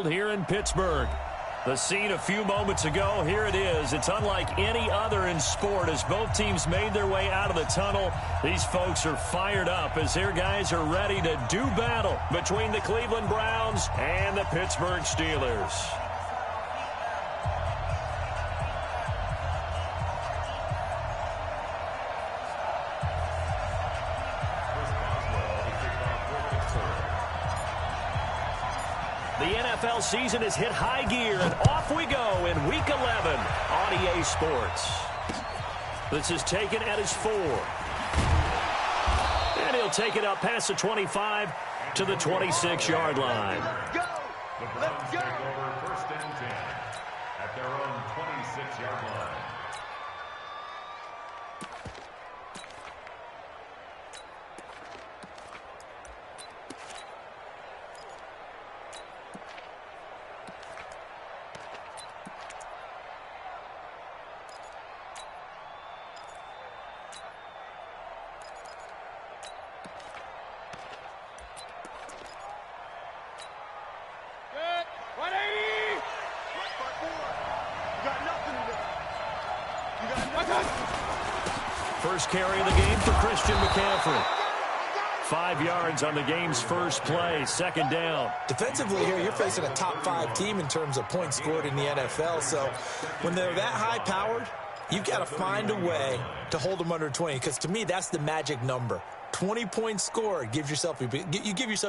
field here in Pittsburgh. The scene a few moments ago, here it is. It's unlike any other in sport as both teams made their way out of the tunnel. These folks are fired up as their guys are ready to do battle between the Cleveland Browns and the Pittsburgh Steelers. The NFL season has hit high gear, and off we go in Week 11 on EA Sports. This is taken at his 4. And he'll take it up past the 25 to the 26-yard line. Go! Let's go! Take over 1st and 10 at their own 26-yard line. First carry of the game for Christian McCaffrey. 5 yards on the game's first play, 2nd down. Defensively here, you're facing a top 5 team in terms of points scored in the NFL. So when they're that high-powered, you've got to find a way to hold them under 20. Because to me, that's the magic number. 20 points scored, you give yourself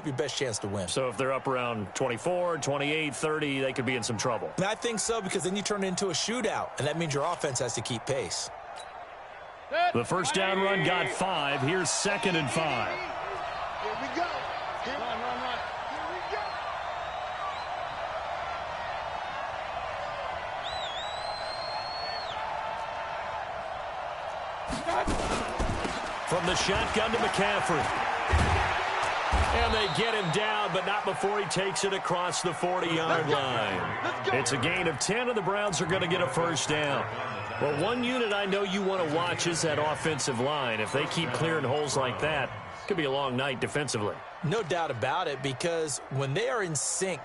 your best chance to win. So if they're up around 24, 28, 30, they could be in some trouble. And I think so, because then you turn it into a shootout, and that means your offense has to keep pace. The first down run got 5. Here's 2nd and 5. Here we go. Run. Here we go. From the shotgun to McCaffrey. And they get him down, but not before he takes it across the 40-yard line. It's a gain of 10, and the Browns are going to get a first down. Well, one unit I know you want to watch is that offensive line. If they keep clearing holes like that, it could be a long night defensively. No doubt about it, because when they are in sync,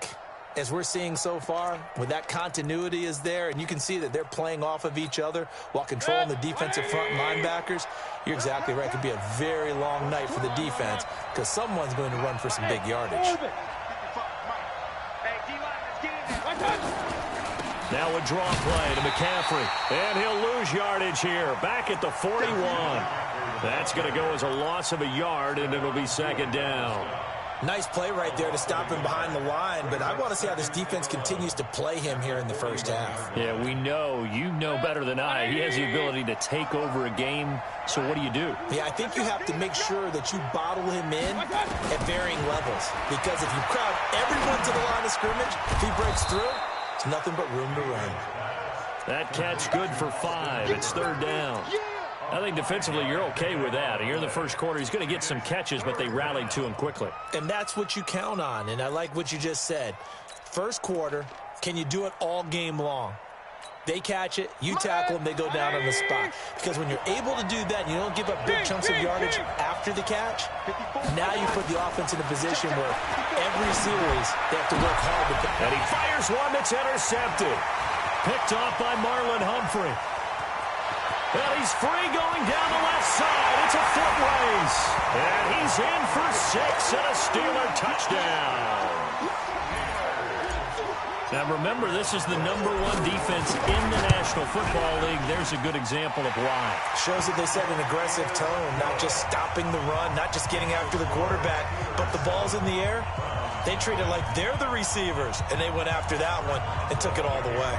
as we're seeing so far, when that continuity is there, and you can see that they're playing off of each other while controlling the defensive front linebackers, you're exactly right. It could be a very long night for the defense because someone's going to run for some big yardage. Now a draw play to McCaffrey, and he'll lose yardage here, back at the 41. That's going to go as a loss of a yard, and it'll be 2nd down. Nice play right there to stop him behind the line, but I want to see how this defense continues to play him here in the first half. Yeah, we know. You know better than I. He has the ability to take over a game, so what do you do? Yeah, I think you have to make sure that you bottle him in at varying levels, because if you crowd everyone to the line of scrimmage, if he breaks through, it's nothing but room to run. That catch good for 5. It's 3rd down. I think defensively you're okay with that. Here in the first quarter, he's going to get some catches, but they rallied to him quickly. And that's what you count on, and I like what you just said. First quarter, can you do it all game long? They catch it, you tackle them, they go down on the spot. Because when you're able to do that and you don't give up big chunks of yardage after the catch, now you put the offense in a position where every series they have to work hard to pick. And he fires one that's intercepted. Picked off by Marlon Humphrey. And he's free going down the left side. It's a foot race. And he's in for 6 and a Steeler touchdown. Now remember, this is the #1 defense in the National Football League. There's a good example of why. Shows that they set an aggressive tone, not just stopping the run, not just getting after the quarterback, but the ball's in the air. They treat it like they're the receivers, and they went after that one and took it all the way.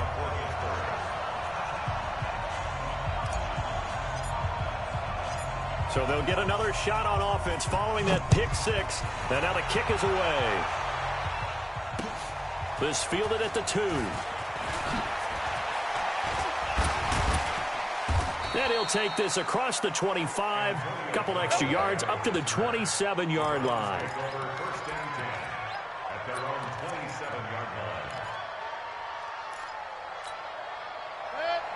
So they'll get another shot on offense following that pick 6. And now the kick is away. This fielded at the 2. And he'll take this across the 25. A couple extra yards up to the 27-yard line. First and 10 at their own 27-yard line.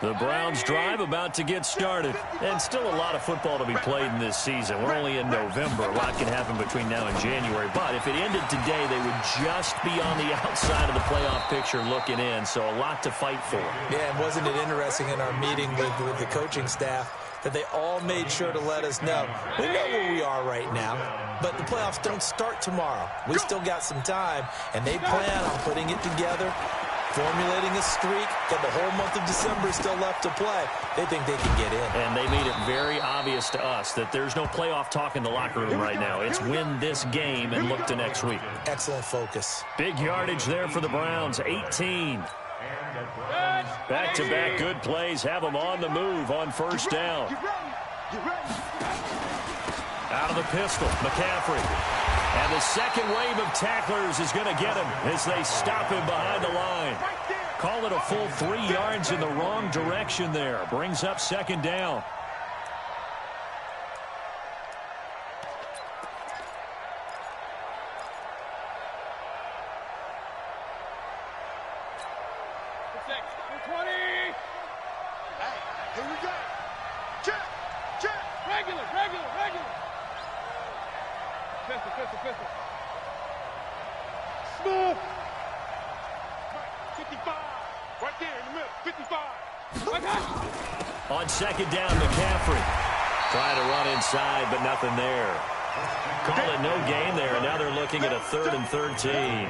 The Browns drive about to get started. And still a lot of football to be played in this season. We're only in November. A lot can happen between now and January. But if it ended today, they would just be on the outside of the playoff picture looking in. So a lot to fight for. Yeah, and wasn't it interesting in our meeting with the coaching staff that they all made sure to let us know. We know where we are right now, but the playoffs don't start tomorrow. We still got some time, and they plan on putting it together, formulating a streak, that the whole month of December is still left to play. They think they can get in. And they made it very obvious to us that there's no playoff talk in the locker room right now. It's win this game and look to next week. Excellent focus. Big yardage there for the Browns, 18. Back-to-back good plays have them on the move on first down. Out of the pistol, McCaffrey. And the second wave of tacklers is going to get him as they stop him behind the line. Call it a full 3 yards in the wrong direction there. Brings up second down. Smooth. 55. Right there in the middle. 55. On second down, McCaffrey. Trying to run inside, but nothing there. Call it no gain there, and now they're looking at a 3rd and 13.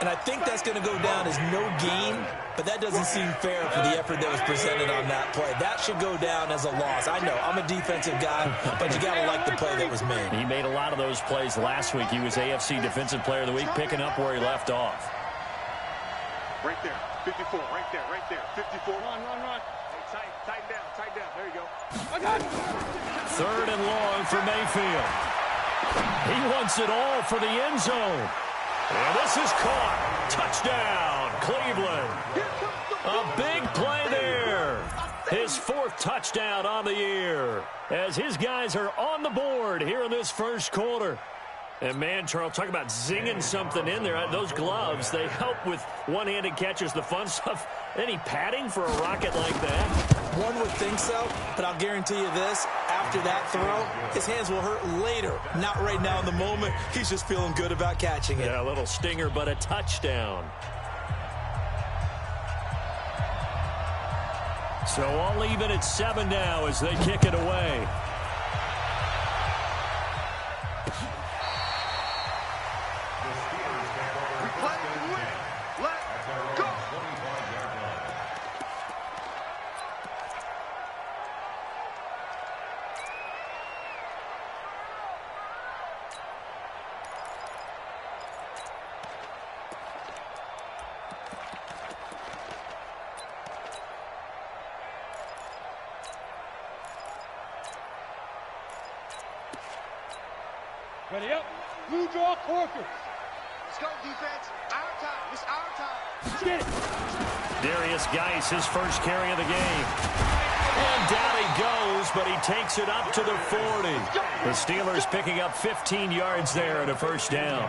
And I think that's going to go down as no gain, but that doesn't seem fair for the effort that was presented on that play. That should go down as a loss. I know, I'm a defensive guy, but you got to like the play that was made. He made a lot of those plays last week. He was AFC Defensive Player of the Week, picking up where he left off. Right there, 54, right there, 54. Run. Hey, tighten down, there you go. 3rd and long for Mayfield. He wants it all for the end zone. And this is caught. Touchdown, Cleveland. A big play there. His 4th touchdown on the year as his guys are on the board here in this first quarter. And, man, Charles, talk about zinging something in there. Those gloves, they help with one-handed catches, the fun stuff. Any padding for a rocket like that? One would think so, but I'll guarantee you this. After that throw, his hands will hurt later. Not right now in the moment. He's just feeling good about catching it. Yeah, a little stinger, but a touchdown. So all even at 7 now as they kick it away. Ready up. Blue draw Corkers. Let's go, defense. Our time. It's our time. Get it. Darius Geis, his first carry of the game. And down he goes, but he takes it up to the 40. The Steelers picking up 15 yards there and a first down.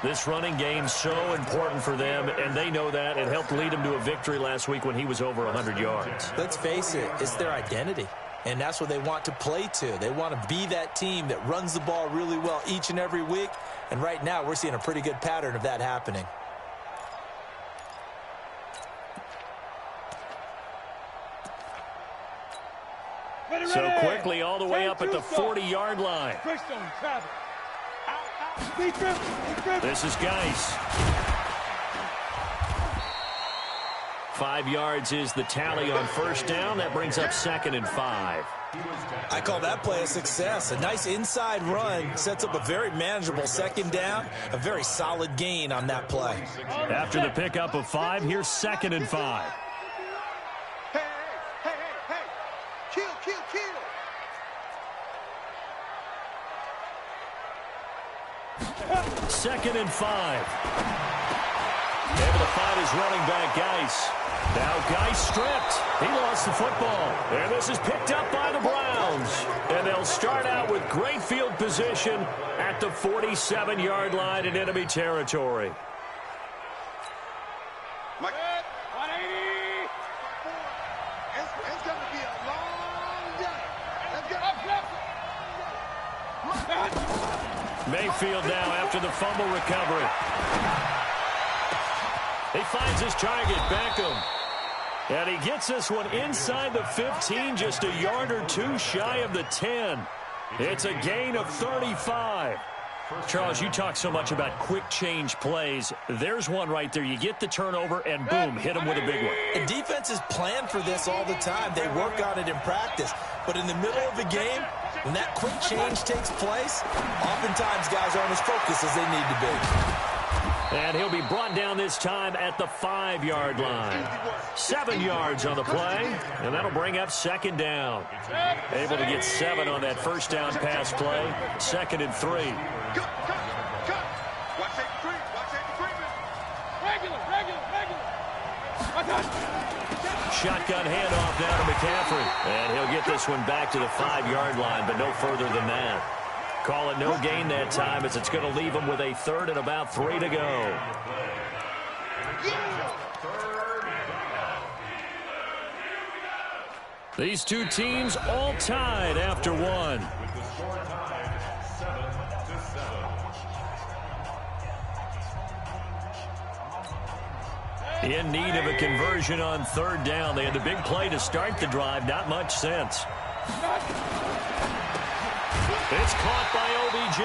This running game's so important for them, and they know that. It helped lead him to a victory last week when he was over 100 yards. Let's face it, it's their identity. And that's what they want to play to. They want to be that team that runs the ball really well each and every week. And right now, we're seeing a pretty good pattern of that happening. So quickly all the way up at the 40-yard line. This is Geis. 5 yards is the tally on first down. That brings up 2nd and 5. I call that play a success. A nice inside run sets up a very manageable second down. A very solid gain on that play. After the pickup of 5, here's 2nd and 5. Hey. Kill. 2nd and 5. Able to find his running back, Geis. Now Geis stripped. He lost the football. And this is picked up by the Browns. And they'll start out with great field position at the 47-yard line in enemy territory. Mike. 180. Mayfield now after the fumble recovery. He finds his target, Beckham. And he gets this one inside the 15, just a yard or two shy of the 10. It's a gain of 35. Charles, you talk so much about quick change plays. There's one right there. You get the turnover, and boom, hit him with a big one. And defenses plan for this all the time. They work on it in practice. But in the middle of the game, when that quick change takes place, oftentimes guys aren't as focused as they need to be. And he'll be brought down this time at the 5-yard line. 7 yards on the play, and that'll bring up second down. Able to get 7 on that first down pass play. 2nd and 3. Cut. Watch that creep. Regular. Shotgun handoff now to McCaffrey. And he'll get this one back to the 5-yard line, but no further than that. Call it no gain that time, as it's going to leave him with a 3rd and about 3 to go. These two teams all tied after one. In need of a conversion on 3rd down. They had the big play to start the drive. Not much sense. It's caught by OBJ.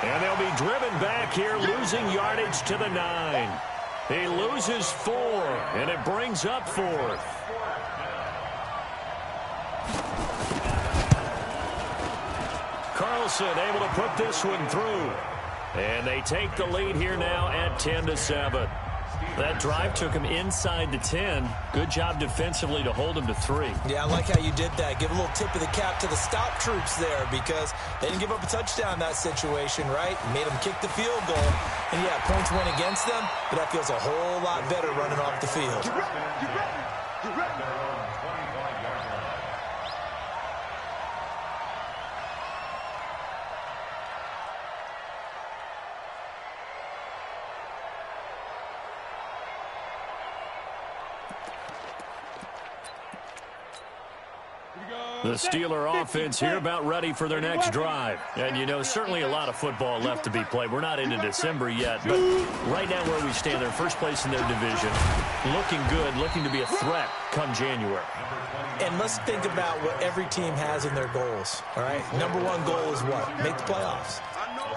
And they'll be driven back here, losing yardage to the 9. He loses 4, and it brings up 4th. Carlson able to put this one through. And they take the lead here now at 10-7. That drive took him inside the 10. Good job defensively to hold him to 3. Yeah, I like how you did that. Give a little tip of the cap to the stop troops there, because they didn't give up a touchdown in that situation, right? Made them kick the field goal. And, yeah, points went against them, but that feels a whole lot better running off the field. Get ready. The Steeler offense here about ready for their next drive. And, you know, certainly a lot of football left to be played. We're not into December yet, but right now where we stand, they're first place in their division. Looking good, looking to be a threat come January. And let's think about what every team has in their goals, all right? Number 1 goal is what? Make the playoffs.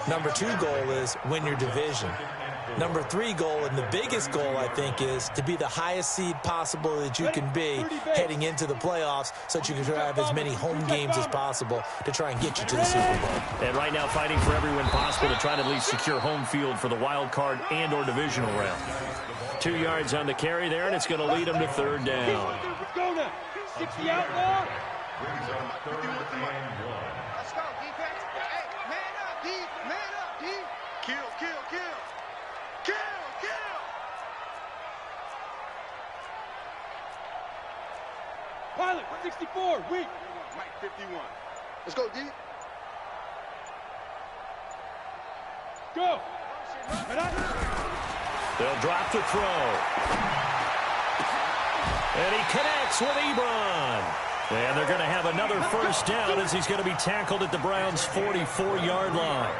Number 2 goal is win your division. Number 3 goal, and the biggest goal, I think, is to be the highest seed possible that you can be heading into the playoffs, so that you can have as many home games as possible to try and get you to the Super Bowl. And right now fighting for every win possible to try to at least secure home field for the wild card and or divisional round. 2 yards on the carry there, and it's going to lead them to 3rd down. Let's go now. 60 outlaw. Brings up 3rd and 1. Let's go, defense. Hey, man up, D. Man up, D. Kill. Pilot, 64, weak. Mike, 51. Let's go, D. Go. They'll drop the throw. And he connects with Ebron. And they're going to have another 1st down, as he's going to be tackled at the Browns' 44-yard line.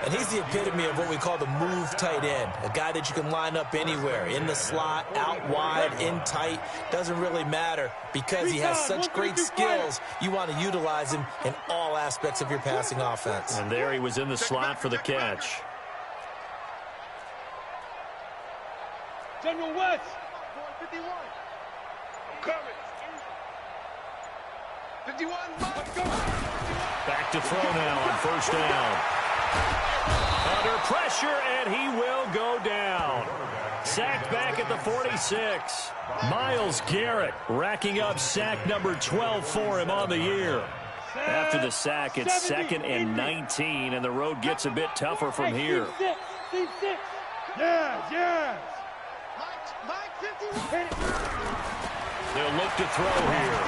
And he's the epitome of what we call the move tight end, a guy that you can line up anywhere, in the slot, out wide, in tight. Doesn't really matter, because he has such great skills. You want to utilize him in all aspects of your passing offense. And there he was in the slot for the catch. General West. 51. I'm coming. 51. Back to throw now on 1st down. Under pressure, and he will go down. Sacked back at the 46. Myles Garrett racking up sack number 12 for him on the year. After the sack, it's 2nd and 19, and the road gets a bit tougher from here. Yes. Mike 51. They'll look to throw here.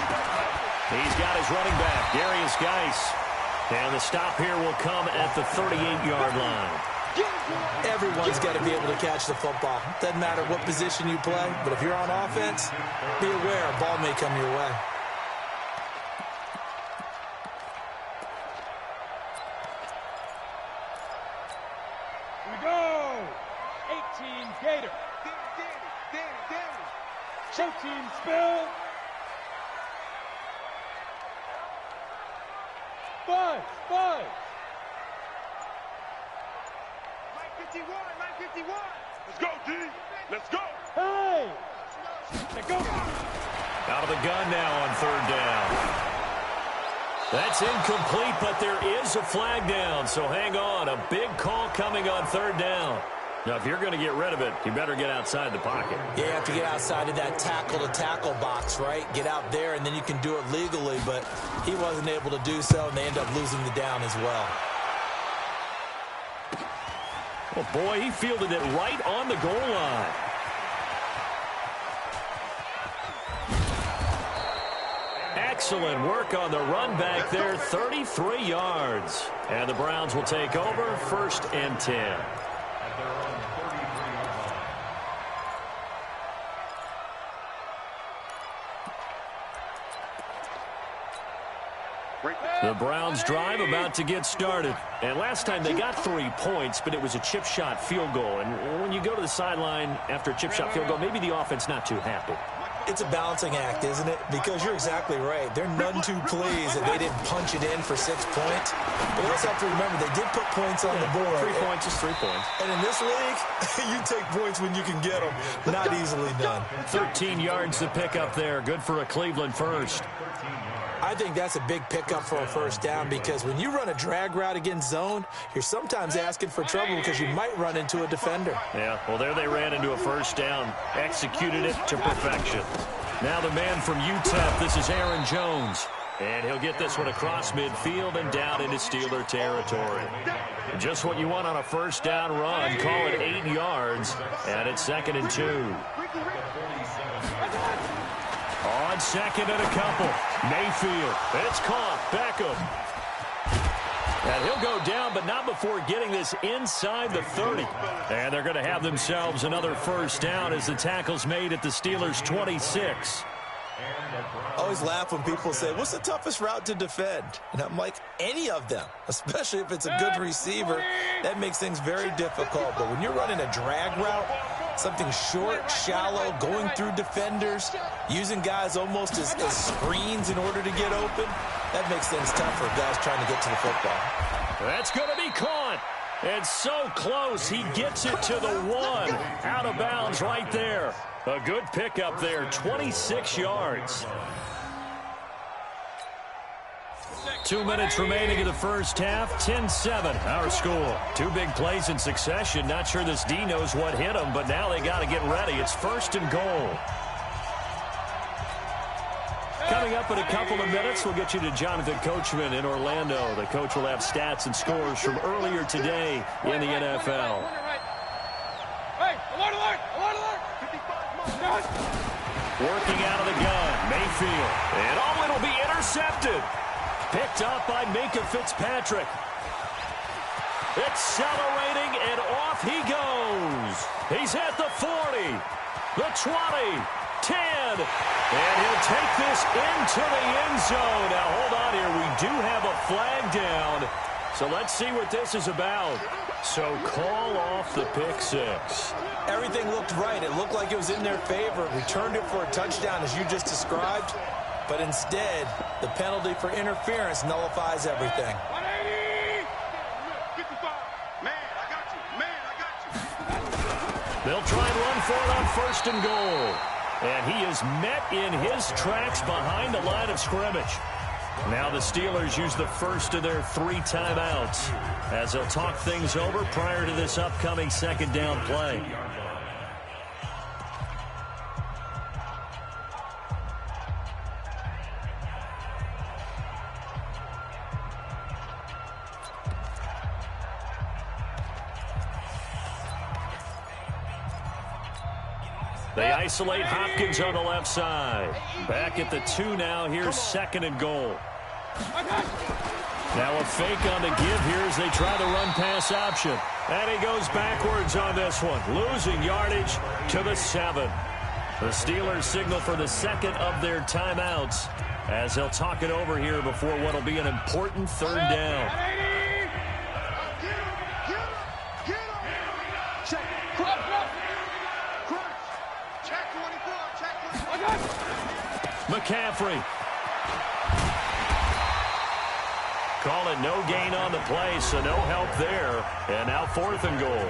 He's got his running back, Darius Geis. And the stop here will come at the 38-yard line. Everyone's got to be able to catch the football. Doesn't matter what position you play, but if you're on offense, be aware a ball may come your way. Gator. Show team spill. 5. Line 51. Let's go, D. Let's go. Hey. Let's go. Out of the gun now on third down. That's incomplete, but there is a flag down, so hang on. A big call coming on third down. Now, if you're going to get rid of it, you better get outside the pocket. Yeah, you have to get outside of that tackle-to-tackle box, right? Get out there, and then you can do it legally, but he wasn't able to do so, and they end up losing the down as well. Oh, boy, he fielded it right on the goal line. Excellent work on the run back there, 33 yards. And the Browns will take over, 1st and 10. The Browns drive about to get started. And last time they got 3 points, but it was a chip shot field goal. And when you go to the sideline after a chip shot field goal, maybe the offense not too happy. It's a balancing act, isn't it? Because you're exactly right. They're none too pleased that they didn't punch it in for 6 points. But you also have to remember, they did put points on the board. 3 points is 3 points. And in this league, you take points when you can get them. Not easily done. 13 yards to pick up there. Good for a Cleveland first. I think that's a big pickup for a first down because when you run a drag route against zone, you're sometimes asking for trouble because you might run into a defender. Yeah, well, there they ran into a first down, executed it to perfection. Now the man from UTEP, this is Aaron Jones. And he'll get this one across midfield and down into Steeler territory. Just what you want on a first down run. Call it 8 yards, and it's 2nd and 2. On 2nd and a couple. Mayfield. It's caught. Beckham. And he'll go down, but not before getting this inside the 30. And they're going to have themselves another first down as the tackle's made at the Steelers' 26. I always laugh when people say, what's the toughest route to defend? And I'm like, any of them, especially if it's a good receiver. That makes things very difficult. But when you're running a drag route, something short, shallow, going through defenders, using guys almost as screens in order to get open, that makes things tough for guys trying to get to the football. That's going to be caught. And so close, he gets it to the 1. Out of bounds right there. A good pickup there, 26 yards. 2 minutes remaining in the first half, 10-7, our score. 2 big plays in succession. Not sure this D knows what hit him, but now they got to get ready. It's 1st and goal. Coming up in a couple of minutes, we'll get you to Jonathan Coachman in Orlando. The coach will have stats and scores from earlier today in the NFL. Hey, alert! Working out of the gun, Mayfield. And it'll be intercepted. Picked up by Minka Fitzpatrick. Accelerating, and off he goes. He's at the 40, the 20, 10, and he'll take this into the end zone. Now, hold on here. We do have a flag down, so let's see what this is about. So call off the pick 6. Everything looked right. It looked like it was in their favor. Returned it for a touchdown, as you just described. But instead, the penalty for interference nullifies everything. 180! 55! Man, I got you! They'll try and run for it on 1st and goal. And he is met in his tracks behind the line of scrimmage. Now the Steelers use the first of their 3 timeouts as they'll talk things over prior to this upcoming 2nd down play. They isolate Hopkins on the left side. Back at the 2 now. Here's 2nd and goal. Now a fake on the give here as they try the run-pass option. And he goes backwards on this one. Losing yardage to the 7. The Steelers signal for the 2nd of their timeouts as they'll talk it over here before what will be an important 3rd down. McCaffrey. Call it no gain on the play, so no help there. And now 4th and goal.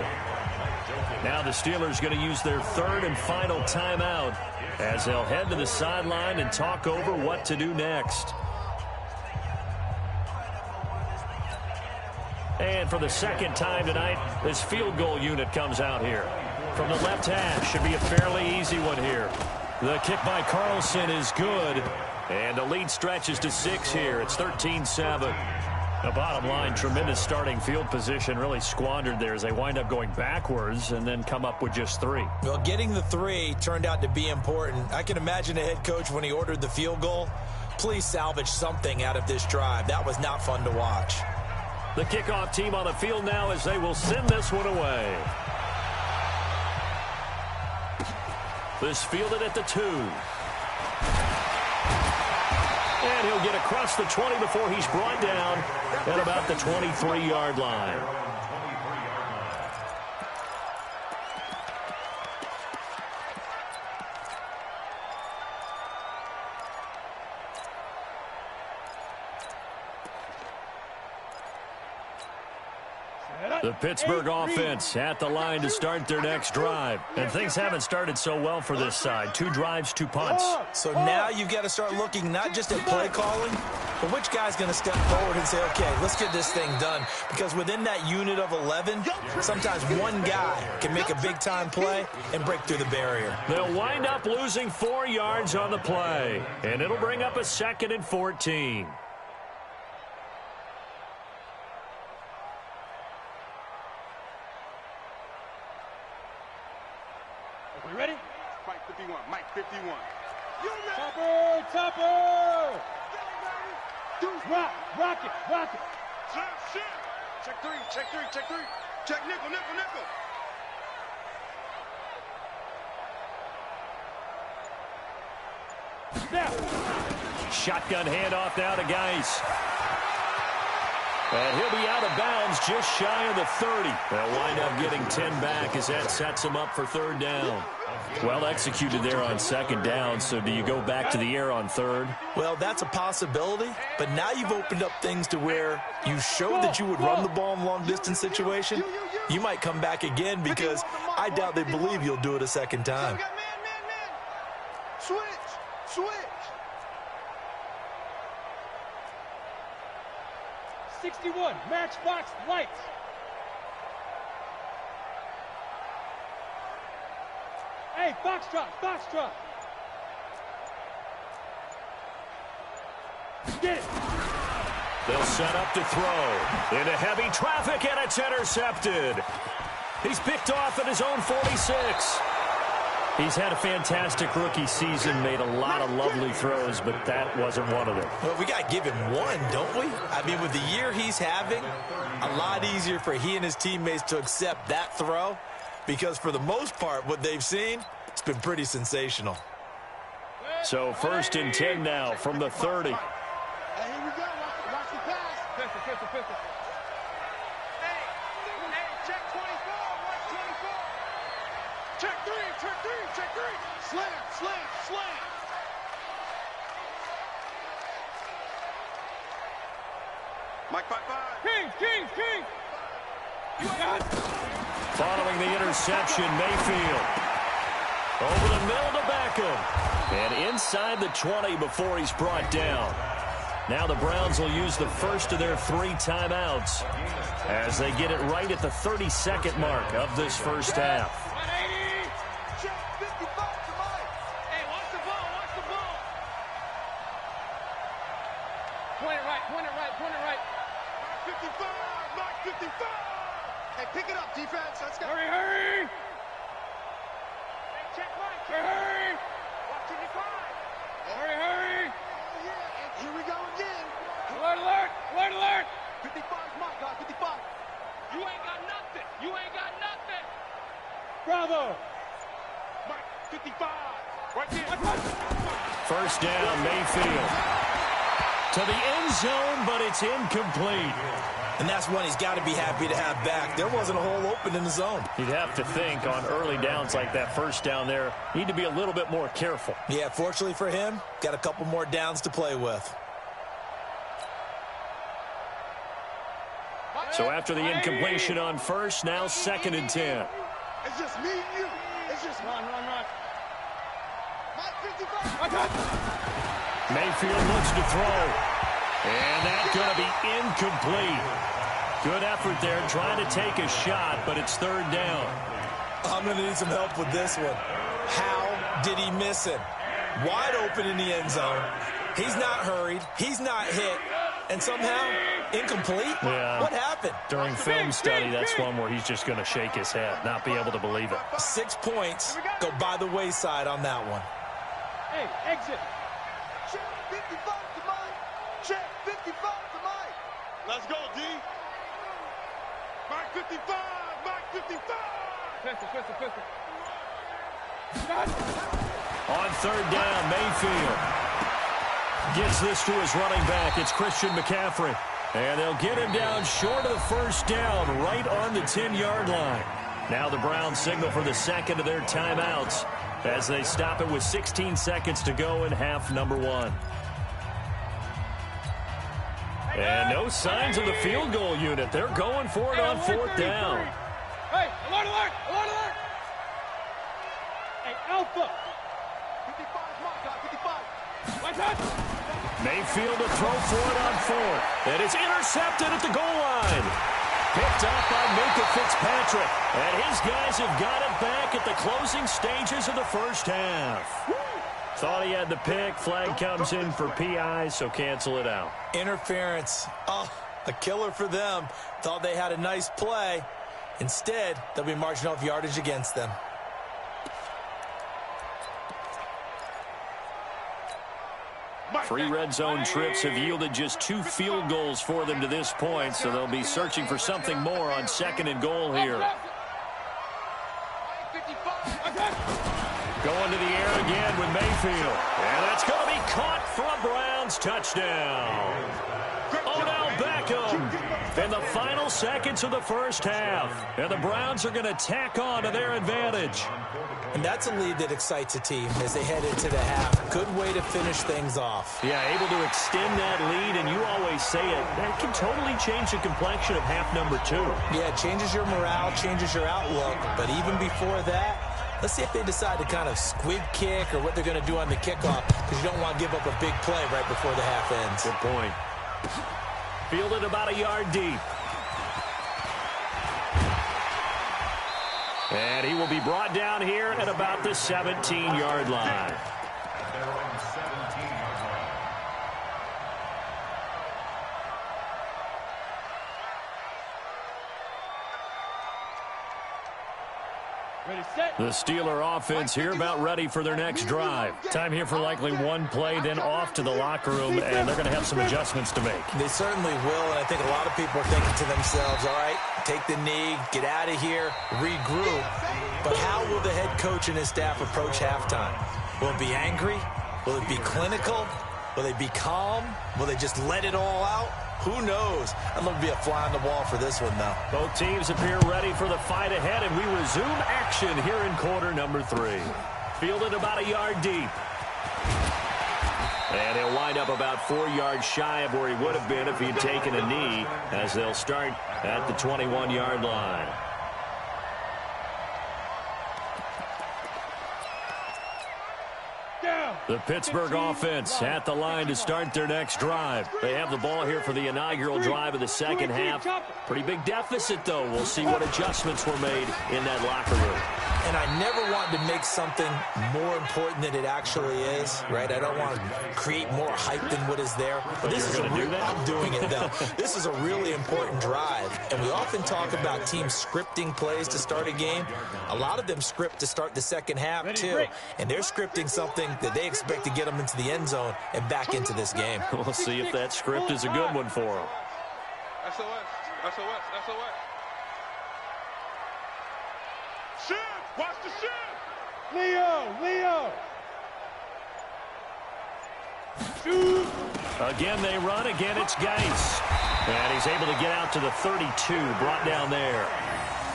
Now the Steelers going to use their 3rd and final timeout as they'll head to the sideline and talk over what to do next. And for the 2nd time tonight, this field goal unit comes out here. From the left hash, should be a fairly easy one here. The kick by Carlson is good. And the lead stretches to 6 here. It's 13-7. The bottom line, tremendous starting field position, really squandered there as they wind up going backwards and then come up with just 3. Well, getting the 3 turned out to be important. I can imagine a head coach when he ordered the field goal. Please salvage something out of this drive. That was not fun to watch. The kickoff team on the field now as they will send this one away. This fielded at the 2. And he'll get across the 20 before he's brought down at about the 23-yard line. The Pittsburgh offense at the line to start their next drive. And things haven't started so well for this side. 2 drives, 2 punts. So now you've got to start looking not just at play calling, but which guy's going to step forward and say, okay, let's get this thing done. Because within that unit of 11, sometimes one guy can make a big-time play and break through the barrier. They'll wind up losing 4 yards on the play. And it'll bring up a 2nd and 14. We ready? Mike 51, Mike 51. Topper! Rock it! Check 3. Check nickel. Snap! Shotgun handoff now to Geis. And he'll be out of bounds just shy of the 30. They'll wind up getting 10 back as that sets him up for 3rd down. Well executed there on 2nd down, so do you go back to the air on 3rd? Well, that's a possibility, but now you've opened up things to where you showed that you would run the ball in long-distance situation. You might come back again because I doubt they believe you'll do it a 2nd time. Man. Switch. 61, Matchbox Lights. Hey, Foxtrot. Get it. They'll set up to throw. Into heavy traffic, and it's intercepted. He's picked off at his own 46. He's had a fantastic rookie season, made a lot of lovely throws, but that wasn't one of them. Well, we got to give him one, don't we? I mean, with the year he's having, a lot easier for he and his teammates to accept that throw because for the most part, what they've seen, it's been pretty sensational. So 1st and 10 now from the 30. Hey, here we go. Watch the pass. Pistol. Hey, check 24. Watch 24. Check 3. Slam. Mike 55. King. You got it. Following the interception, Mayfield. Over the middle to Beckham. And inside the 20 before he's brought down. Now the Browns will use the first of their 3 timeouts as they get it right at the 32nd mark of this first half. Point it right. Mark 55. Hey, pick it up, defense. Let's go. Hurry. Hey, check Mike. Hurry. Watch 55. Hurry. Oh, yeah. And here we go again. Alert. 55's Mike, guys. 55. You ain't got nothing. Bravo. Mike 55. Right there. First down, Mayfield. To the end zone, but it's incomplete. And that's one he's got to be happy to have back. There wasn't a hole open in the zone. You'd have to think on early downs like that first down there, need to be a little bit more careful. Yeah, fortunately for him, got a couple more downs to play with. So after the incompletion on first, now 2nd and 10. It's just me and you. It's just run. Mike 55. Mayfield looks to throw. And that's going to be incomplete. Good effort there trying to take a shot, but it's 3rd down. I'm going to need some help with this one. How did he miss it? Wide open in the end zone. He's not hurried. He's not hit. And somehow, incomplete? Yeah. What happened? During film study, that's one where he's just going to shake his head, not be able to believe it. 6 points go by the wayside on that one. Hey, exit. Check 55 to Mike. Check 55 to Mike. Let's go, D. Mike 55. Mike 55. Pistol. On 3rd down, Mayfield gets this to his running back. It's Christian McCaffrey. And they'll get him down short of the 1st down, right on the 10-yard line. Now the Browns signal for the 2nd of their timeouts as they stop it with 16 seconds to go in half number 1. And no signs of the field goal unit. They're going for it on 4th down. Hey, alert! Hey, Alpha. 55 Mike, got 55. Watch out. Mayfield to throw for it on 4th. And it's intercepted at the goal line. Picked up by Minka Fitzpatrick. And his guys have got it back at the closing stages of the 1st half. Thought he had the pick. Flag comes in for PI, so cancel it out. Interference. Oh, a killer for them. Thought they had a nice play. Instead, they'll be marching off yardage against them. Three red zone trips have yielded just 2 field goals for them to this point, so they'll be searching for something more on 2nd and goal here. Going to the air again with Mayfield. And that's going to be caught for a Browns touchdown. Odell Beckham in the final seconds of the 1st half. And the Browns are going to tack on to their advantage. And that's a lead that excites a team as they head into the half. Good way to finish things off. Yeah, able to extend that lead, and you always say it, that can totally change the complexion of half number 2. Yeah, it changes your morale, changes your outlook. But even before that, let's see if they decide to kind of squib kick or what they're going to do on the kickoff, because you don't want to give up a big play right before the half ends. Good point. Fielded about a yard deep. And he will be brought down here at about the 17-yard line. The Steeler offense here about ready for their next drive. Time here for likely one play, then off to the locker room, and they're going to have some adjustments to make. They certainly will, and I think a lot of people are thinking to themselves, all right, take the knee, get out of here, regroup. But how will the head coach and his staff approach halftime? Will it be angry? Will it be clinical? Will they be calm? Will they just let it all out? Who knows? I'd love to be a fly on the wall for this one, though. Both teams appear ready for the fight ahead, and we resume action here in quarter number 3. Fielded about a yard deep. And he'll wind up about 4 yards shy of where he would have been if he'd taken a knee, as they'll start at the 21-yard line. The Pittsburgh offense at the line to start their next drive. They have the ball here for the inaugural drive of the 2nd half. Pretty big deficit, though. We'll see what adjustments were made in that locker room. And I never want to make something more important than it actually is, right? I don't want to create more hype than what is there. But this is I'm doing it, though. This is a really important drive. And we often talk about teams scripting plays to start a game. A lot of them script to start the 2nd half, too. And they're scripting something that they expect to get them into the end zone and back into this game. We'll see if that script is a good one for them. SOS. Shift! Watch the shift! Leo! Shoot! Again, they run. Again, it's Geis. And he's able to get out to the 32, brought down there.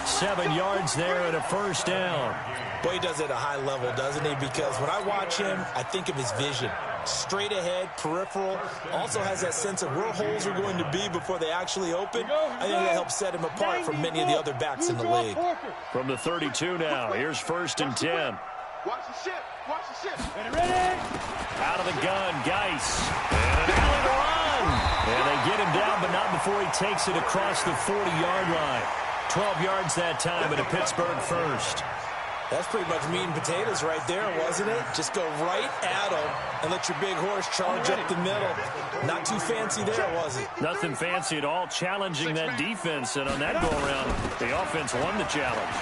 7 yards there and a first down. Boy, he does it at a high level, doesn't he? Because when I watch him, I think of his vision. Straight ahead, peripheral. Also has that sense of where holes are going to be before they actually open. I think that helps set him apart from many of the other backs in the league. From the 32 now, here's 1st and 10. Watch the ship. Watch the ship. Ready? Out of the gun, Geis. And an alley to run. And they get him down, but not before he takes it across the 40-yard line. 12 yards that time at a Pittsburgh first. That's pretty much meat and potatoes right there, wasn't it? Just go right at him and let your big horse charge up the middle. Not too fancy there, was it? Nothing fancy at all, challenging that defense. And on that go-around, the offense won the challenge.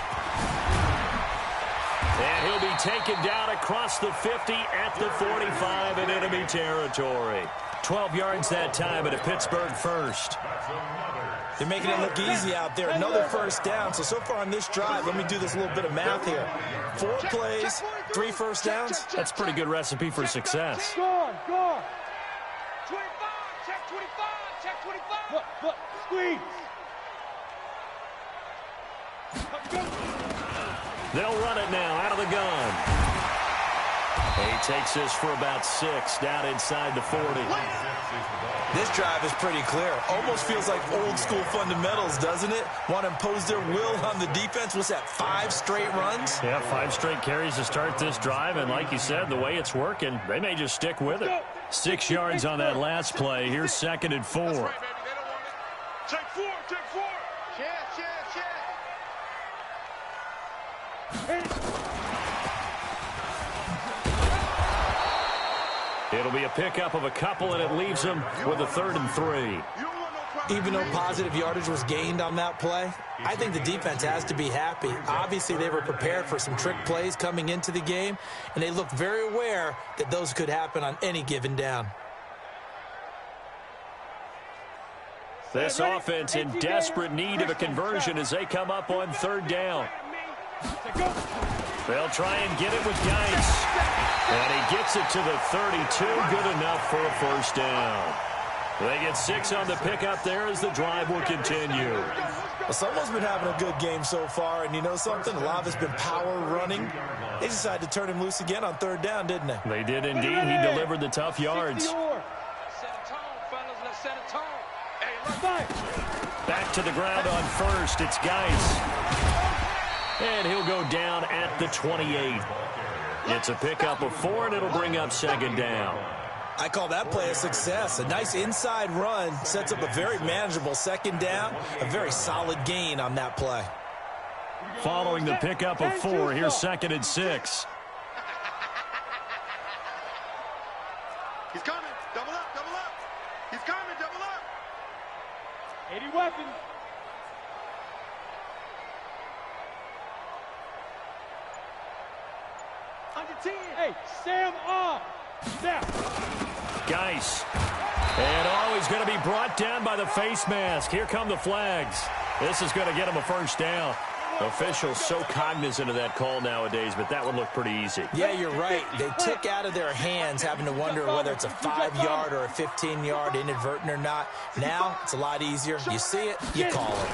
And he'll be taken down across the 50 at the 45 in enemy territory. 12 yards that time at a Pittsburgh first. They're making it look easy out there. Another first down. So far on this drive, let me do this little bit of math here. 4 plays, 3 first downs. That's a pretty good recipe for success. Go. 25, check 25, check 25. Look, squeeze. They'll run it now out of the gun. He takes this for about 6 down inside the 40. This drive is pretty clear. Almost feels like old school fundamentals, doesn't it? Want to impose their will on the defense. What's that, 5 straight runs? Yeah, 5 straight carries to start this drive. And like you said, the way it's working, they may just stick with it. 6 yards on that last play. Here's 2nd and 4. That's right, baby. They don't want it. Check 4. It'll be a pickup of a couple, and it leaves them with a 3rd and 3. Even though positive yardage was gained on that play, I think the defense has to be happy. Obviously, they were prepared for some trick plays coming into the game, and they looked very aware that those could happen on any given down. This offense in desperate need of a conversion as they come up on 3rd down. They'll try and get it with Geis. And he gets it to the 32. Good enough for a first down. They get 6 on the pickup there as the drive will continue. Well, someone's been having a good game so far, and you know something? A lot of it's been power running. They decided to turn him loose again on 3rd down, didn't they? They did indeed. He delivered the tough yards. Set a tone, fellas. Let's set a tone. Hey, Back to the ground on 1st. It's Geis. And he'll go down at the 28. It's a pickup of 4, and it'll bring up 2nd down. I call that play a success. A nice inside run sets up a very manageable 2nd down. A very solid gain on that play. Following the pickup of 4, here's 2nd and 6. he's coming. Double up. He's coming. Double up. 80 weapons. Under 10. Hey, Sam off. Snap. Geis. And he's going to be brought down by the face mask. Here come the flags. This is going to get him a first down. Officials so cognizant of that call nowadays, but that would look pretty easy. Yeah, you're right. They took out of their hands having to wonder whether it's a 5-yard or a 15-yard inadvertent or not. Now, it's a lot easier. You see it, you call it.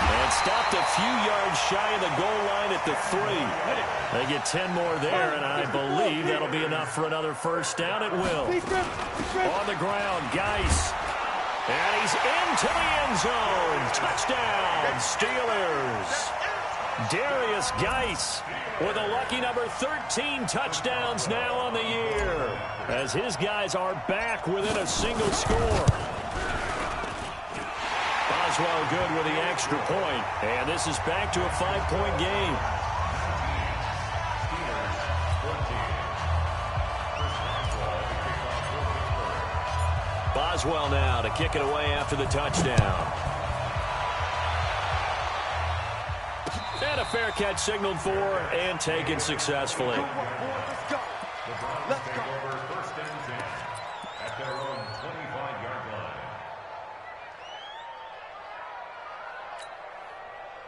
And stopped a few yards shy of the goal line at the 3. They get 10 more there, and I believe that'll be enough for another first down. It will. On the ground, Geis. And he's into the end zone. Touchdown, Steelers. Darius Geis with a lucky number 13 touchdowns now on the year, as his guys are back within a single score. Boswell good with the extra point, and this is back to a 5-point game. Boswell now to kick it away after the touchdown. And a fair catch signaled for and taken successfully. Let's go. First and 10 at their own 25-yard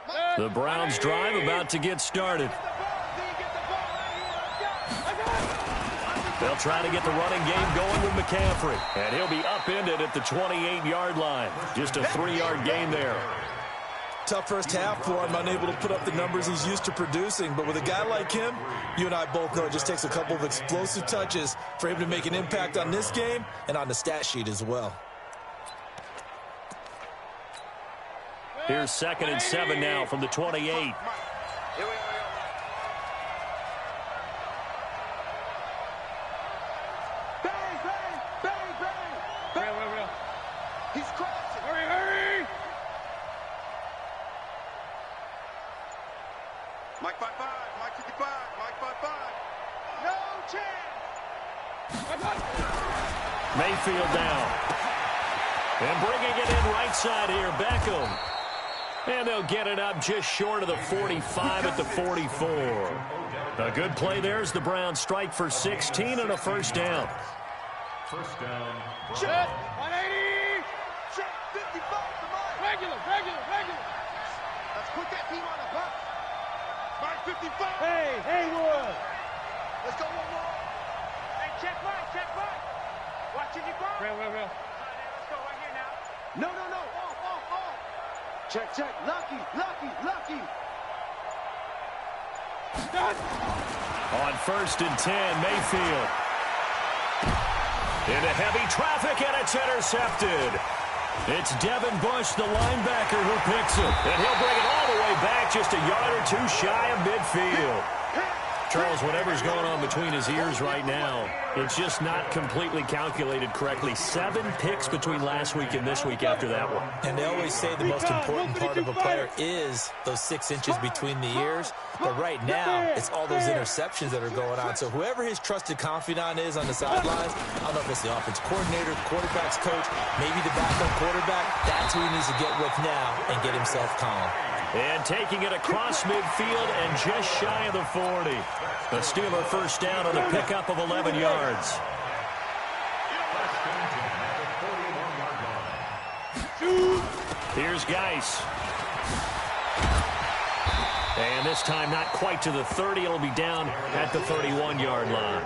line. The Browns drive about to get started. They'll try to get the running game going with McCaffrey. And he'll be upended at the 28-yard line. Just a 3-yard gain there. Tough first half for him, unable to put up the numbers he's used to producing. But with a guy like him, you and I both know it just takes a couple of explosive touches for him to make an impact on this game and on the stat sheet as well. Here's 2nd and 7 now from the 28. Here we are. Bang, bang, bang, bang. Real. He's crossing. Hurry. Mike 5-5, Mike 55, Mike 5-5. No chance. Mayfield down. And bringing it in right side here, Beckham. And they'll get it up just short of the 45 at the 44. A good play there as the Browns strike for 16 and a first down. First down. Check. 180. Check 55 to Mike. Regular. Let's put that team on the bus. Mike 55. Hey, Haywood. Let's go one more. Hey, check Mike. Watching you go. Real. No. Off. Check. Lucky. Done. On 1st and 10, Mayfield. Into heavy traffic, and it's intercepted. It's Devin Bush, the linebacker, who picks it. And he'll bring it all the way back just a yard or two shy of midfield. Charles, whatever's going on between his ears right now, it's just not completely calculated correctly. 7 picks between last week and this week after that one. And they always say the most important part of a player is those 6 inches between the ears. But right now, it's all those interceptions that are going on. So whoever his trusted confidant is on the sidelines, I don't know if it's the offense coordinator, the quarterback's coach, maybe the backup quarterback, that's who he needs to get with now and get himself calm. And taking it across midfield and just shy of the 40. The Steeler first down on a pickup of 11 yards. Here's Geis. And this time not quite to the 30. It'll be down at the 31-yard line.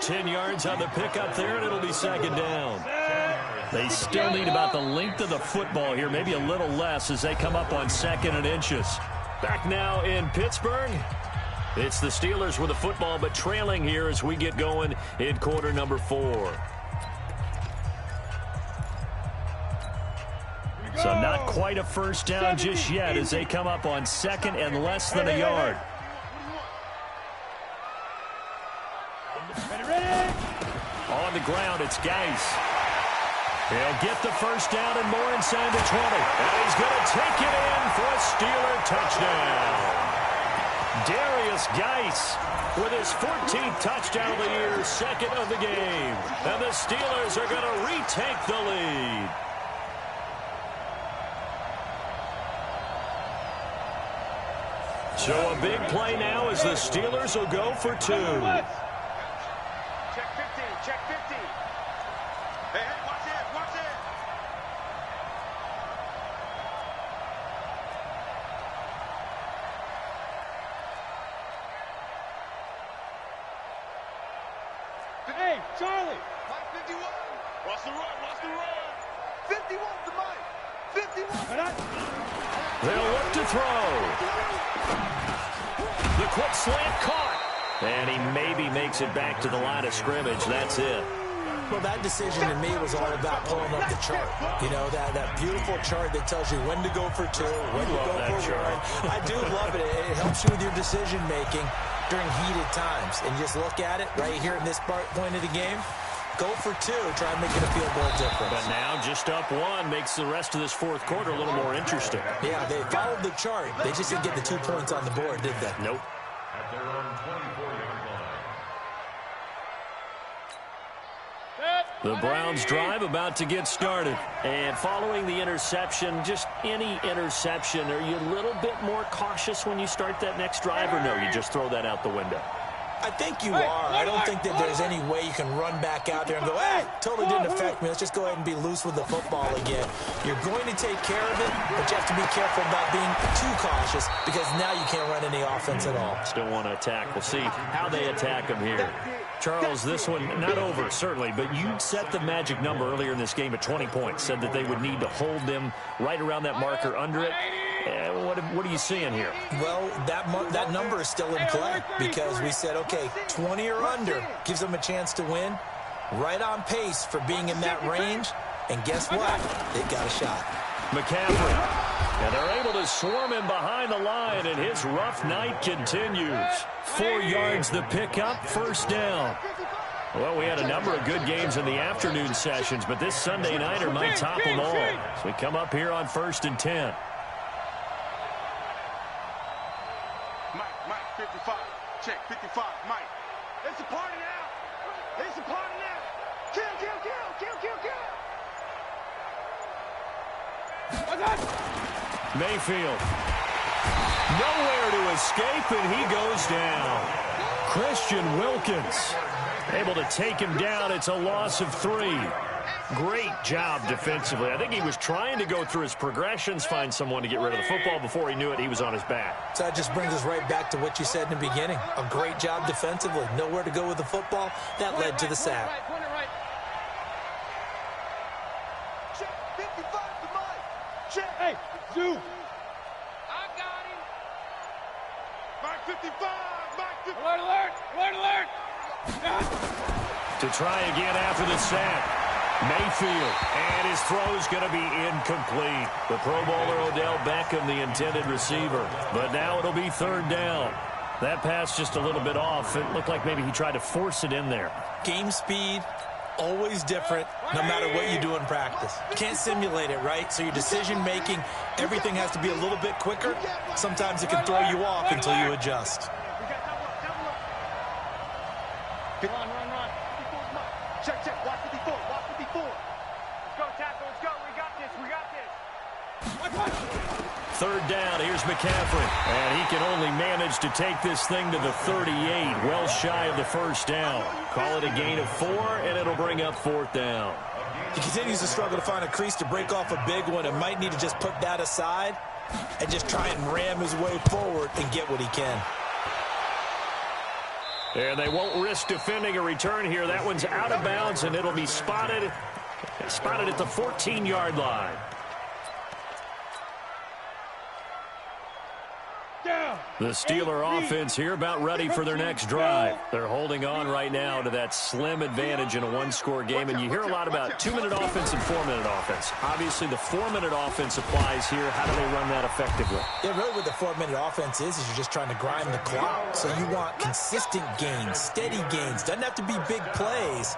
10 yards on the pickup there, and it'll be 2nd down. They still need about the length of the football here, maybe a little less as they come up on 2nd and inches. Back now in Pittsburgh. It's the Steelers with the football, but trailing here as we get going in quarter number 4. So not quite a first down just yet as they come up on 2nd and less than a yard. On the ground, it's Geis. He'll get the first down and more inside the 20. And he's going to take it in for a Steeler touchdown. Darius Geis with his 14th touchdown of the year, 2nd of the game. And the Steelers are going to retake the lead. So a big play now as the Steelers will go for 2. Check 50. Hey, watch it. Hey, Charlie. Mike 51. Watch the run. 51 to Mike. 51. They'll look to throw. The quick slant caught. And he maybe makes it back to the line of scrimmage. That's it. Well, that decision to me was all about pulling up the chart. You know, that beautiful chart that tells you when to go for 2, when to go for 1. I do love it. It helps you with your decision-making during heated times. And just look at it right here in this point of the game. Go for 2. Try and make it a field goal difference. But now just up 1 makes the rest of this 4th quarter a little more interesting. Yeah, they followed the chart. They just didn't get the 2 points on the board, did they? Nope. At their own 24-yard line. The Browns drive about to get started. And following the interception, just any interception, are you a little bit more cautious when you start that next drive, or no, you just throw that out the window? I think you are. I don't think that there's any way you can run back out there and go, hey, totally didn't affect me. Let's just go ahead and be loose with the football again. You're going to take care of it, but you have to be careful about being too cautious because now you can't run any offense at all. Still want to attack. We'll see how they attack him here. Charles, this one not over, certainly, but you set the magic number earlier in this game at 20 points. Said that they would need to hold them right around that marker under it. What are you seeing here? Well, that number is still in play because we said, okay, 20 or under gives them a chance to win. Right on pace for being in that range. And guess what? They got a shot. McCaffrey. And they're able to swarm him behind the line, and his rough night continues. 4 yards the pickup, first down. Well, we had a number of good games in the afternoon sessions, but this Sunday nighter might top them all. So we come up here on 1st and 10. Mike, 55. Check, 55, Mike. It's a party now. It's a party now. Kill. Mayfield. Nowhere to escape, and he goes down. Christian Wilkins able to take him down. It's a loss of 3. Great job defensively. I think he was trying to go through his progressions, find someone to get rid of the football. Before he knew it, he was on his back. So that just brings us right back to what you said in the beginning. A great job defensively. Nowhere to go with the football. That led to the sack. Check, 55 to Mike. Check. Hey, Zoo. I got him. Mike 55. Mike 55. Alert. To try again after the sack. Mayfield, and his throw's going to be incomplete. The Pro Bowler Odell Beckham, the intended receiver. But now it'll be 3rd down. That pass just a little bit off. It looked like maybe he tried to force it in there. Game speed, always different, no matter what you do in practice. You can't simulate it, right? So your decision-making, everything has to be a little bit quicker. Sometimes it can throw you off until you adjust. Run. Check. Watch 54. Watch 54. Let's go, tackle. Let's go. We got this. 3rd down. Here's McCaffrey. And he can only manage to take this thing to the 38. Well shy of the 1st down. Call it a gain of 4, and it'll bring up 4th down. He continues to struggle to find a crease to break off a big one and might need to just put that aside and just try and ram his way forward and get what he can. And they won't risk defending a return here. That one's out of bounds, and it'll be spotted at the 14-yard line. The Steeler offense here about ready for their next drive. They're holding on right now to that slim advantage in a 1-score game, and you hear a lot about 2-minute offense and 4-minute offense. Obviously, the 4-minute offense applies here. How do they run that effectively? Yeah, really what the 4-minute offense is you're just trying to grind the clock. So you want consistent gains, steady gains. Doesn't have to be big plays,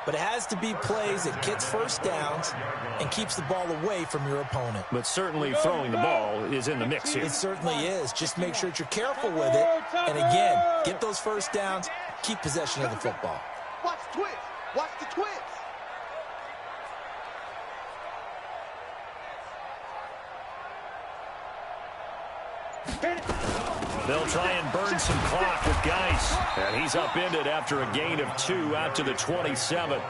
but it has to be plays that gets first downs and keeps the ball away from your opponent. But certainly throwing the ball is in the mix here. It certainly is. Just make sure that you're careful with it. And again, get those first downs, keep possession of the football. Watch the twist. Watch the twist. They'll try and burn some clock with Geis. And he's upended after a gain of 2 out to the 27.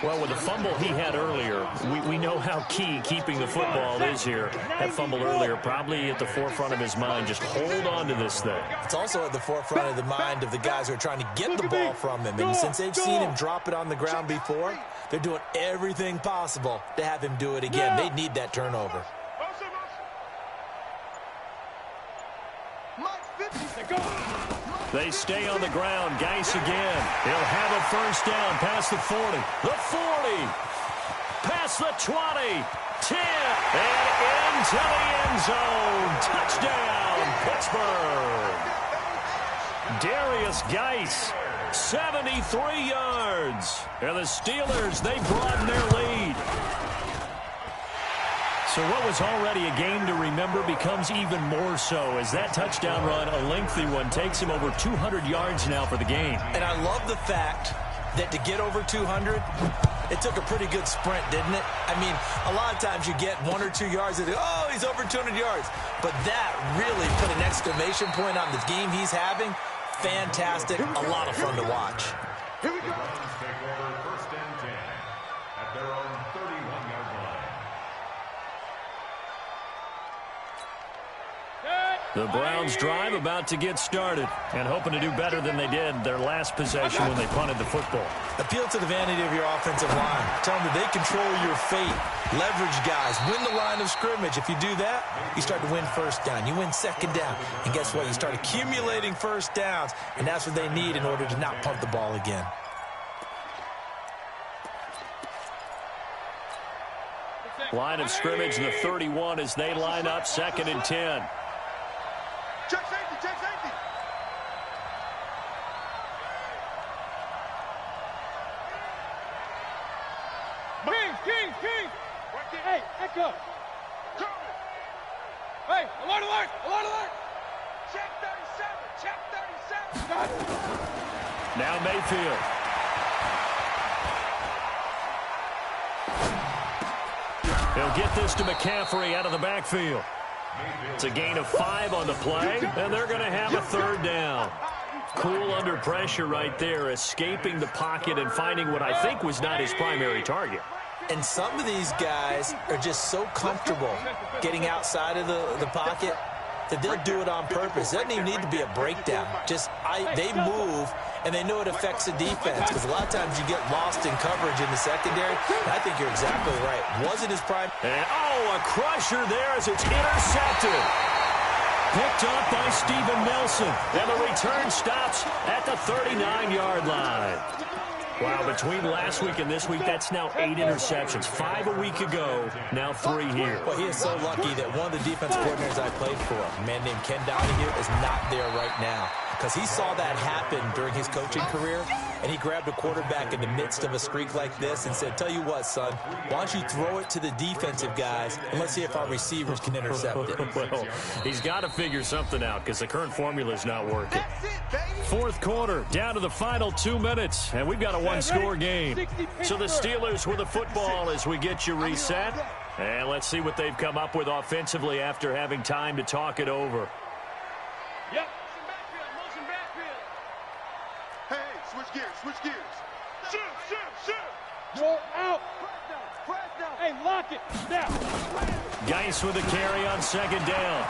Well, with the fumble he had earlier, we know how key keeping the football is here. That fumble earlier probably at the forefront of his mind. Just hold on to this thing. It's also at the forefront of the mind of the guys who are trying to get the ball from him. And since they've seen him drop it on the ground before, they're doing everything possible to have him do it again. They need that turnover. They stay on the ground. Geis again. He'll have a first down past the 40. The 40. Past the 20. 10. And into the end zone. Touchdown, Pittsburgh. Darius Geis, 73 yards. And the Steelers, they broaden their lead. So what was already a game to remember becomes even more so as that touchdown run, a lengthy one, takes him over 200 yards now for the game. And I love the fact that to get over 200, it took a pretty good sprint, didn't it? I mean, a lot of times you get 1 or 2 yards and oh, he's over 200 yards. But that really put an exclamation point on the game he's having. fantastic, a lot of fun to watch. Here we go. The Browns take over 1st and 10 at their own 31-yard line. The Browns drive about to get started and hoping to do better than they did their last possession when they punted the football. Appeal to the vanity of your offensive line. Tell them that they control your fate. Leverage guys. Win the line of scrimmage. If you do that, you start to win first down. You win second down. And guess what? You start accumulating first downs. And that's what they need in order to not punt the ball again. Line of scrimmage, the 31 as they line up 2nd and 10. Check safety, check safety. King. Hey, echo. Hey, alert. Check 37. Now Mayfield. He'll get this to McCaffrey out of the backfield. It's a gain of 5 on the play, and they're going to have a 3rd down. Cool under pressure right there, escaping the pocket and finding what I think was not his primary target. And some of these guys are just so comfortable getting outside of the pocket that they'll do it on purpose. It doesn't even need to be a breakdown. They move, and they know it affects the defense because a lot of times you get lost in coverage in the secondary. And I think you're exactly right. Wasn't his prime. And, a crusher there as it's intercepted. Picked up by Steven Nelson, and the return stops at the 39-yard line. Wow, between last week and this week, that's now 8 interceptions. 5 a week ago, now 3 here. Well, he is so lucky that one of the defense coordinators I played for, a man named Ken Donahue, is not there right now. Because he saw that happen during his coaching career, and he grabbed a quarterback in the midst of a streak like this and said, tell you what, son, why don't you throw it to the defensive guys, and let's see if our receivers can intercept it. Well, he's got to figure something out because the current formula is not working. 4th quarter, down to the final 2 minutes, and we've got a one-score game. So the Steelers with the football as we get you reset. And let's see what they've come up with offensively after having time to talk it over. Yep. Motion backfield. Hey, switch gears. Shoot. You're out. Press down. Hey, lock it. Now. Geis with a carry on 2nd down.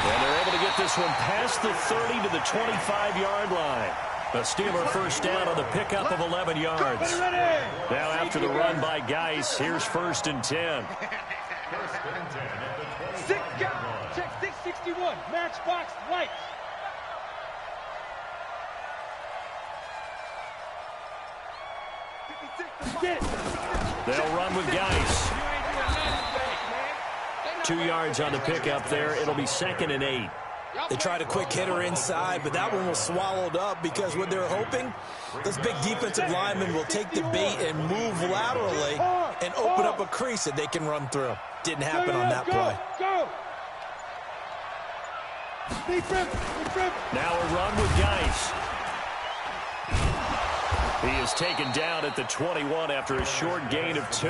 And they're able to get this one past the 30 to the 25-yard line. A Steeler first down on the pickup of 11 yards. Now after the run by Geis, here's 1st and 10. 1st and 10 at the 6 guys. Check 661. Matchbox lights. Get it. They'll run with Geis. 2 yards on the pickup there. It'll be 2nd and 8. They tried a quick hitter inside, but that one was swallowed up because what they're hoping, those big defensive linemen will take the bait and move laterally and open up a crease that they can run through. Didn't happen on that play. Go. Now a run with Geis. He is taken down at the 21 after a short gain of 2.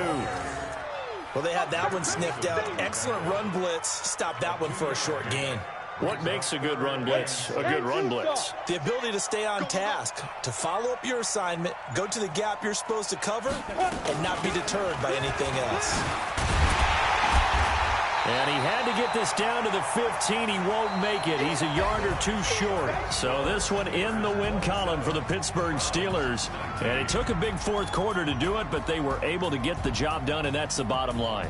Well, they had that one sniffed out. Excellent run blitz. Stopped that one for a short gain. What makes a good run blitz a good run blitz? The ability to stay on task, to follow up your assignment, go to the gap you're supposed to cover, and not be deterred by anything else. And he had to get this down to the 15. He won't make it. He's a yard or 2 short. So this one in the win column for the Pittsburgh Steelers. And it took a big 4th quarter to do it, but they were able to get the job done, and that's the bottom line.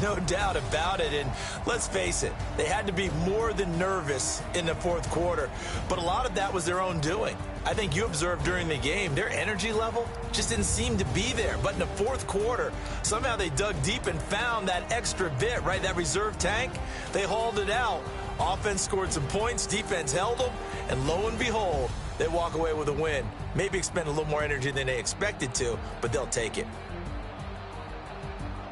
No doubt about it. And let's face it, they had to be more than nervous in the 4th quarter. But a lot of that was their own doing. I think you observed during the game, their energy level just didn't seem to be there. But in the 4th quarter, somehow they dug deep and found that extra bit, right? That reserve tank. They hauled it out. Offense scored some points. Defense held them. And lo and behold, they walk away with a win. Maybe expend a little more energy than they expected to, but they'll take it.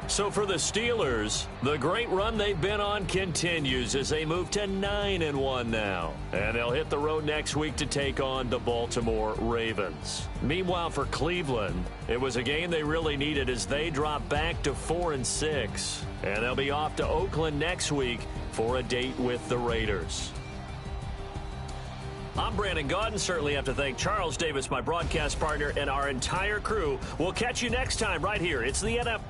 So for the Steelers, the great run they've been on continues as they move to 9-1 now. And they'll hit the road next week to take on the Baltimore Ravens. Meanwhile, for Cleveland, it was a game they really needed as they drop back to 4-6. And they'll be off to Oakland next week for a date with the Raiders. I'm Brandon Gaudin. Certainly have to thank Charles Davis, my broadcast partner, and our entire crew. We'll catch you next time right here. It's the NFL.